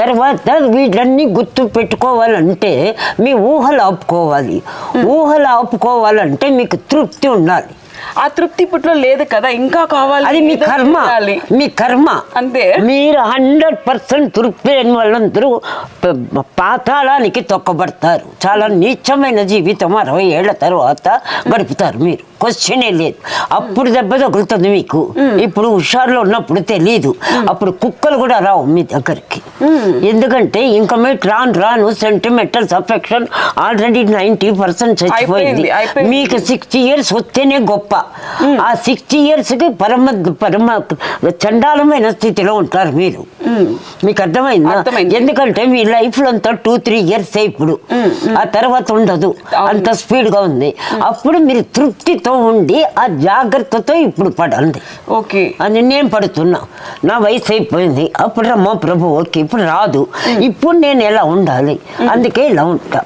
తర్వాత వీటన్ని గుర్తు పెట్టుకోవాలంటే మీ ఊహలు ఆపుకోవాలి. ఊహలు ఆపుకోవాలంటే మీకు తృప్తి ఉండాలి. ఆ తృప్తి ఇప్పట్లో లేదు కదా, ఇంకా కావాలి. అది మీ ఏదో కర్మ, చేయాలి. మీ కర్మ అంతే. మీరు 100% తృప్తి లేని వాళ్ళందరూ పాతాళానికి తొక్కబడతారు. చాలా నీచమైన జీవితం 60 ఏళ్ల తర్వాత గడుపుతారు మీరు. క్వశ్చనే లేదు. అప్పుడు దెబ్బ తగులుతుంది మీకు. ఇప్పుడు హుషారులో ఉన్నప్పుడు తెలీదు. అప్పుడు కుక్కలు కూడా రావు మీ దగ్గరికి. ఎందుకంటే ఇంకా మీరు రాను సెంటిమెంటల్ అఫెక్షన్ ఆల్రెడీ 90% చచ్చిపోయింది. మీకు 60 years వస్తేనే గొప్ప. ఆ 60 yearsకి పరమ చండాలమైన స్థితిలో ఉంటారు మీరు. మీకు అర్థమైందా? ఎందుకంటే మీ లైఫ్లో అంతా 2-3 years ఇప్పుడు. ఆ తర్వాత ఉండదు, అంత స్పీడ్గా ఉంది. అప్పుడు మీరు తృప్తితో ఉండి ఆ జాగ్రత్తతో ఇప్పుడు పడండి. ఓకే, అది నేను పడుతున్నా. నా వయసు అయిపోయింది. అప్పుడు రమ్మా ప్రభు ఓకే ఇప్పుడు రాదు. ఇప్పుడు నేను ఎలా ఉండాలి, అందుకే ఇలా ఉంటా.